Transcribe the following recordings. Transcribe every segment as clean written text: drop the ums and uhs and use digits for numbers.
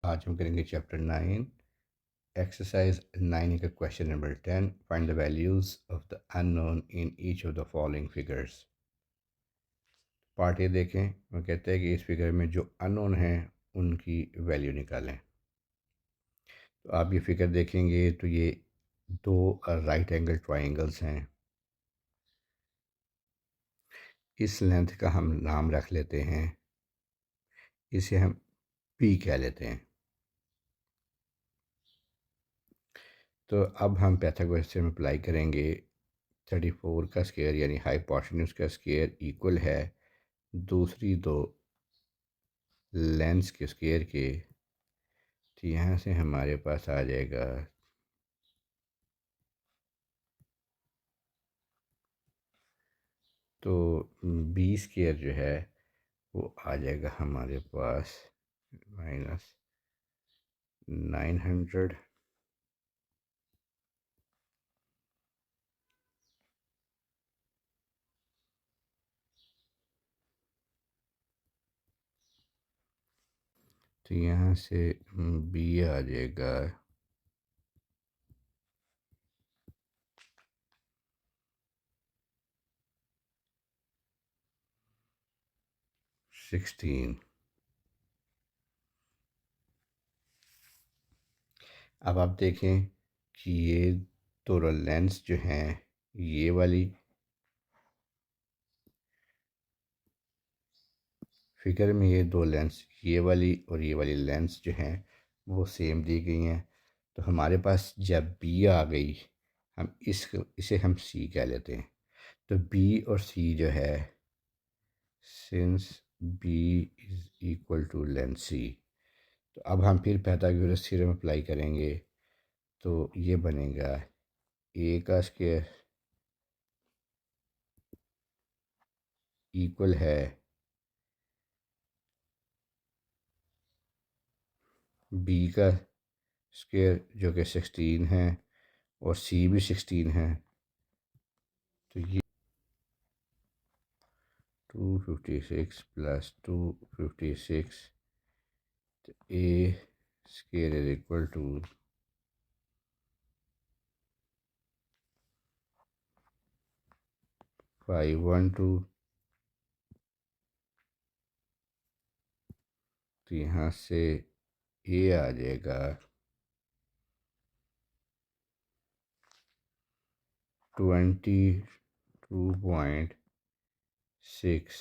आज हम करेंगे चैप्टर 9 एक्सरसाइज 9 का question number 10 find the values of the unknown in each of the following figures. Part A देखें, वो कहते हैं कि इस फिगर में जो अननोन हैं उनकी वैल्यू निकालें। तो आप ये फिगर देखेंगे तो ये दो राइट एंगल ट्राइंगल्स हैं। इस लेंथ का हम नाम रख लेते हैं, इसे हम पी कह लेते हैं। तो अब हम पाइथागोरस थ्योरम अप्लाई करेंगे। 34 का स्क्वायर यानी हाइपोटेन्यूज का स्क्वायर इक्वल है दूसरी दो लेंस के स्क्वायर के। तो यहाँ से हमारे पास आ जाएगा तो बी स्क्वायर जो है वो आ जाएगा हमारे पास -900 तो यहाँ से बी आ जाएगा 16। अब आप देखें कि ये दोनों लेंस जो हैं, ये वाली फिगर में ये दो लेंस, ये वाली और ये वाली लेंस जो हैं वो सेम दी गई हैं। तो हमारे पास जब बी आ गई, हम इसे हम सी कह लेते हैं। तो बी और सी जो है, since B is equal to lens C, तो अब हम फिर पाइथागोरस थ्योरम अप्लाई करेंगे। तो ये बनेगा ए का स्क्वायर इक्वल है बी का स्क्वायर जो कि 16 है और सी भी 16 है। तो ये 256 प्लस 256, तो ए स्क्वायर इज इक्वल टू 512। तो यहाँ से ए आ जाएगा 22.6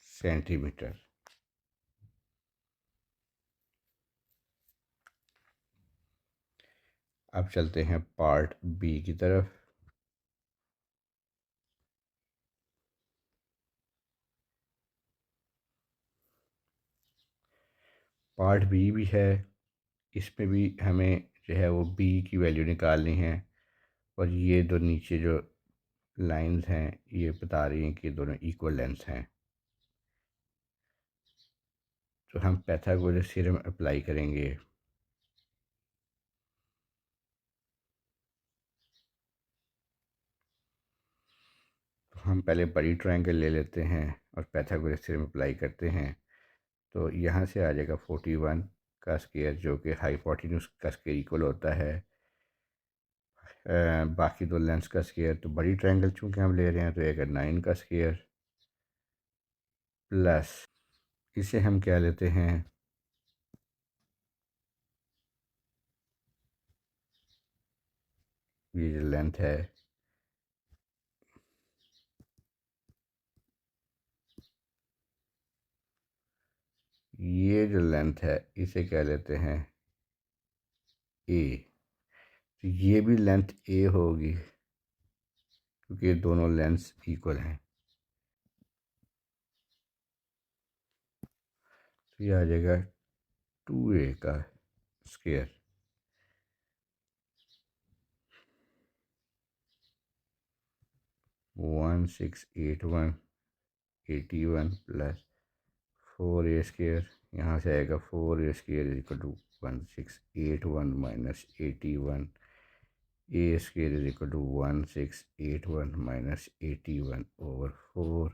सेंटीमीटर। अब चलते हैं पार्ट बी की तरफ। पार्ट बी भी है, इसमें भी हमें जो है वो बी की वैल्यू निकालनी है। और ये दो नीचे जो लाइंस हैं ये बता रही हैं कि दोनों इक्वल लेंथ हैं। तो हम पाइथागोरस थ्योरम अप्लाई करेंगे। तो हम पहले बड़ी ट्रायंगल ले लेते हैं और पाइथागोरस थ्योरम अप्लाई करते हैं। तो यहाँ से आ जाएगा 41 का स्क्वायर जो कि हाइपोटेन्यूज का स्क्वायर इक्वल होता है बाकी दो लेंस का स्क्वायर। तो बड़ी ट्रायंगल चूँकि हम ले रहे हैं तो एक 9 का स्क्वायर प्लस इसे हम क्या लेते हैं, ये जो लेंथ है ये जो लेंथ है इसे क्या लेते हैं ए। तो ये भी लेंथ ए होगी क्योंकि ये दोनों लेंस इक्वल हैं। तो ये आ जाएगा 2a का स्क्वायर 1681 प्लस 4a स्क्वायर। यहाँ से आएगा 4a square is equal to 1681 minus 81। A square is equal to 1681 minus 81 over 4।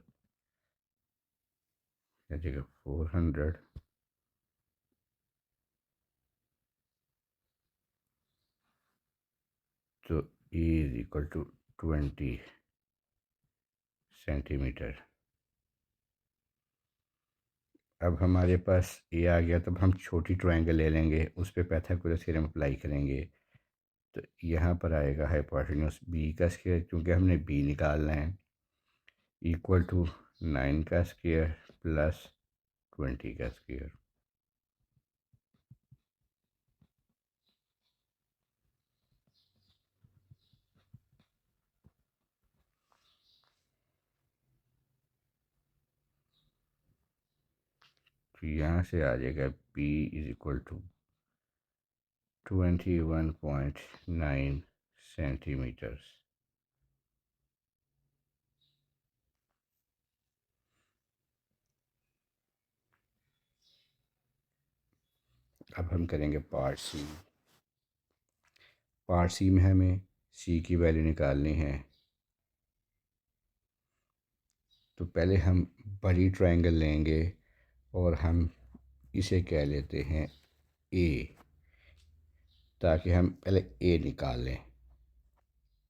आ जाएगा 400, तो A is equal to 20 centimetre. अब हमारे पास ए आ गया, तब हम छोटी ट्रायंगल ले लेंगे, उस पर पाइथागोरस थ्योरम अप्लाई करेंगे। तो यहाँ पर आएगा हाइपोटेन्यूज बी का स्क्वायर, क्योंकि हमने बी निकालना है, इक्वल टू 9 का स्क्वायर प्लस 20 का स्क्वायर। तो यहाँ से आ जाएगा B is equal to 21.9 centimetres. अब हम करेंगे पार्ट सी। पार्ट सी में हमें सी की वैल्यू निकालनी है। तो पहले हम बड़ी ट्रायंगल लेंगे और हम इसे कह लेते हैं ए, ताकि हम पहले ए निकाल लें।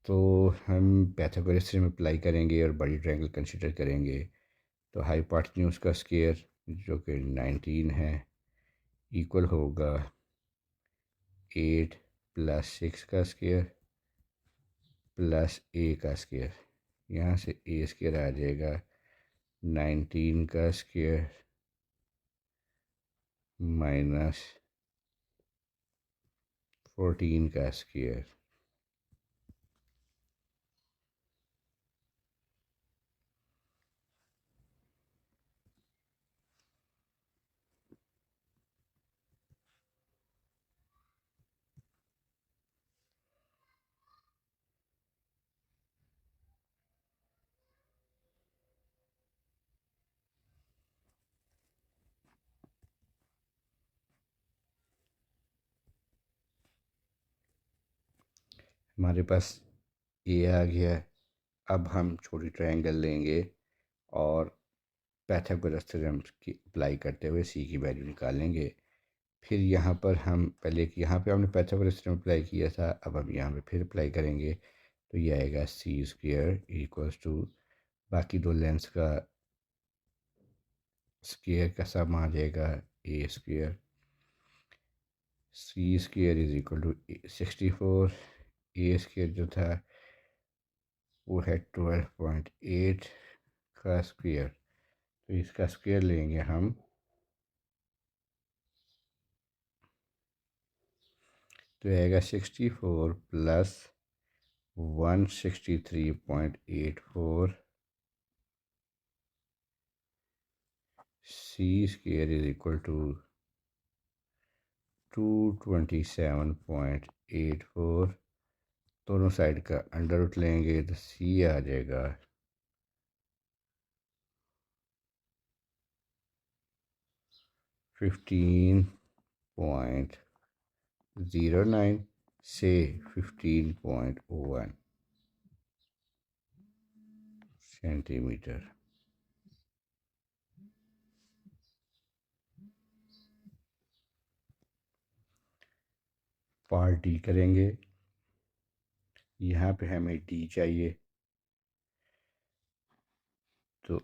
तो हम पाइथागोरस थ्योरम अप्लाई करेंगे और बड़ी ट्रायंगल कंसीडर करेंगे। तो हाइपोटेन्यूज का स्क्वायर जो कि 19 है, इक्वल होगा 8 प्लस 6 का स्क्वायर प्लस ए का स्क्वायर। यहाँ से ए स्क्वायर आ जाएगा 19 का स्क्वायर माइनस 14 का स्क्वायर। हमारे पास ए आ गया। अब हम छोटी ट्रायंगल लेंगे और पाइथागोरस थ्योरम की अप्लाई करते हुए सी की वैल्यू निकालेंगे। फिर यहाँ पर हम पहले यहाँ पे हमने पाइथागोरस थ्योरम अप्लाई किया था, अब हम यहाँ पे फिर अप्लाई करेंगे। तो ये आएगा सी स्क्वायर इक्वल्स टू बाकी दो लेंस का स्क्वायर का सम आ जाएगा A square. C square is equal to 64। A square जो था वो है 12.8 का स्क्वायर। तो इसका स्क्वायर लेंगे हम, तो आएगा 64 plus 163.84। C square is equal to 227.84। दोनों साइड का अंडर रूट लेंगे तो सी आ जाएगा 15.09 से 15.01 सेंटीमीटर। पार्ट डी करेंगे। यहाँ पे हमें डी चाहिए, तो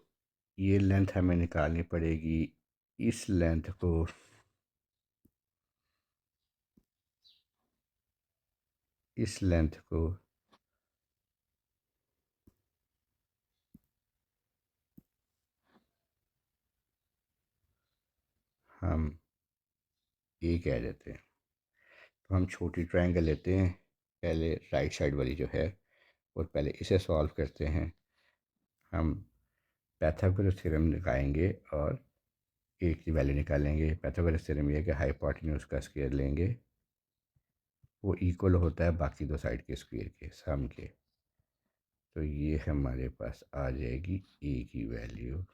ये लेंथ हमें निकालनी पड़ेगी। इस लेंथ को हम ए कह देते हैं। तो हम छोटी ट्रायंगल लेते हैं, पहले राइट साइड वाली जो है, और पहले इसे सॉल्व करते हैं। हम पाइथागोरस थ्योरम लगाएंगे और ए की वैल्यू निकालेंगे। पाइथागोरस थ्योरम ये है कि हाइपोटेन्यूज का स्क्वायर लेंगे, वो इक्वल होता है बाकी दो साइड के स्क्वायर के सम के। तो ये हमारे पास आ जाएगी ए की वैल्यू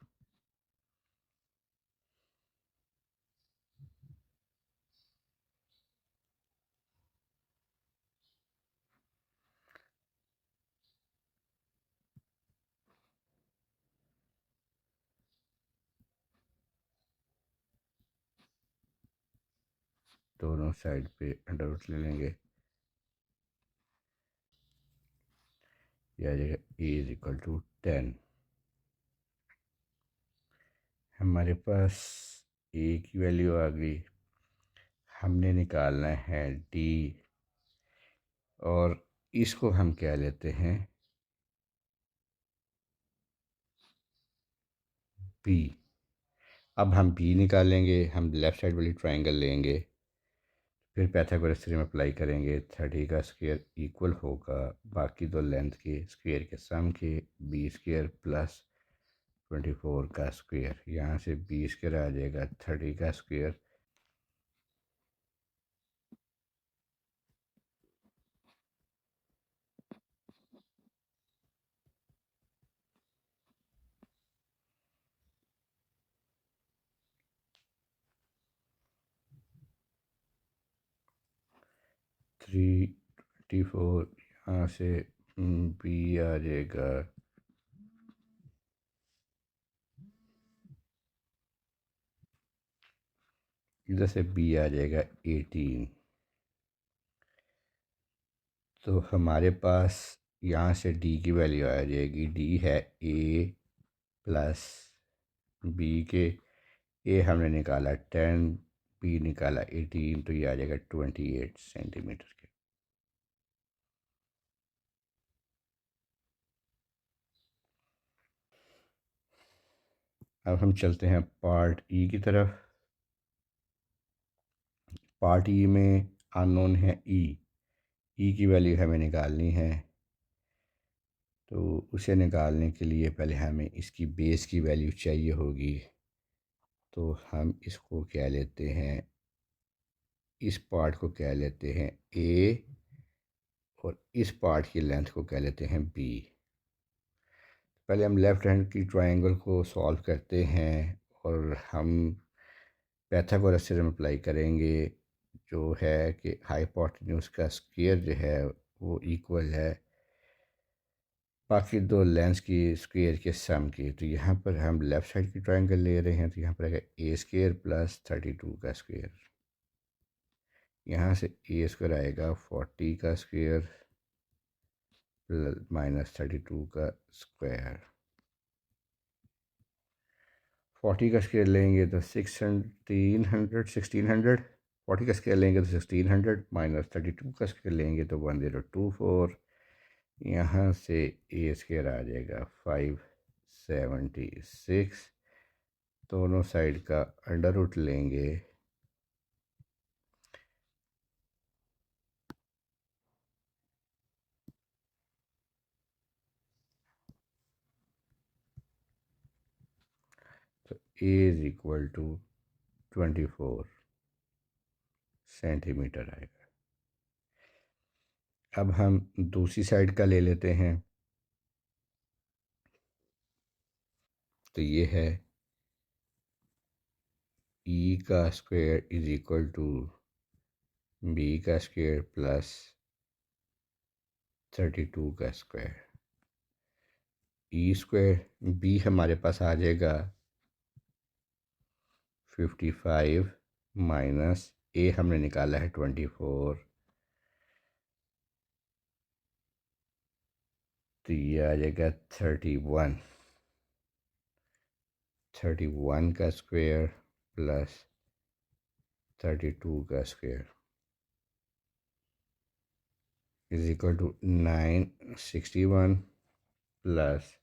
दोनों साइड पे अंडर रूट ले लेंगे, यह आ जाएगा ए इज इक्वल टू 10। हमारे पास ए की वैल्यू आ गई। हमने निकालना है डी, और इसको हम क्या लेते हैं बी। अब हम बी निकालेंगे, हम लेफ़्ट साइड वाली ट्राइंगल लेंगे, फिर पाइथागोरस थ्योरम अप्लाई करेंगे। 30 का स्क्वायर इक्वल होगा बाकी दो लेंथ के स्क्वायर के सम के, बी स्क्वायर प्लस 24 का स्क्वायर। यहाँ से बी स्क्वायर आ जाएगा 30 का स्क्वायर, थ्री 24। यहाँ से बी आ जाएगा इधर से बी आ जाएगा 18। तो हमारे पास यहाँ से डी की वैल्यू आ जाएगी, डी है ए प्लस बी के, ए हमने निकाला 10, बी निकाला 18, तो ये आ जाएगा 28 सेंटीमीटर के। अब हम चलते हैं पार्ट ई की तरफ। पार्ट ई में अननोन है ई की वैल्यू हमें निकालनी है। तो उसे निकालने के लिए पहले हमें इसकी बेस की वैल्यू चाहिए होगी। तो हम इसको क्या लेते हैं, इस पार्ट को क्या लेते हैं ए, और इस पार्ट की लेंथ को क्या लेते हैं बी। पहले हम लेफ़्ट हैंड की ट्रायंगल को सॉल्व करते हैं और हम पाइथागोरस थ्योरम अप्लाई करेंगे, जो है कि हाइपोटेन्यूज का स्क्वायर जो है वो इक्वल है बाकी दो लेंस की स्क्वायर के सम की। तो यहाँ पर हम लेफ़्ट साइड की ट्रायंगल ले रहे हैं, तो यहाँ पर आएगा ए स्क्वायर प्लस 32 का स्क्वायर। यहाँ से ए स्क्वायर आएगा 40 का स्क्वायर माइनस 32 का स्क्वायर। 40 का स्क्वायर लेंगे तो 1600, 40 का स्क्वायर लेंगे तो 1600, माइनस 32 का स्क्वायर लेंगे तो 1024। यहाँ से ए स्क्वायर आ जाएगा 576। दोनों साइड का अंडर रूट लेंगे, तो A is equal to 24 centimetre आएगा। अब हम दूसरी साइड का ले लेते हैं। तो ये है ई का square is equal to B का स्क्वायर प्लस 32 का स्क्वायर। ई स्क्वायर बी हमारे पास आ जाएगा 55 माइनस ए हमने निकाला है 24, तो ये आ जाएगा 31 का स्क्वायर प्लस 32 का square is equal to 961 plus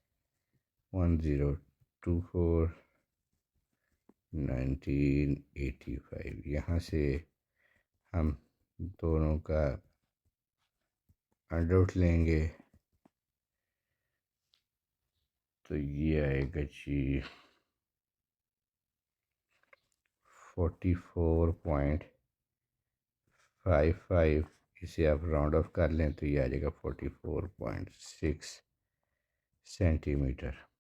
1024 1985। यहाँ से हम दोनों का अंडर रूट लेंगे, तो ये आएगा जी 44.55। इसे आप राउंड ऑफ कर लें तो ये आ जाएगा 44.6 सेंटीमीटर।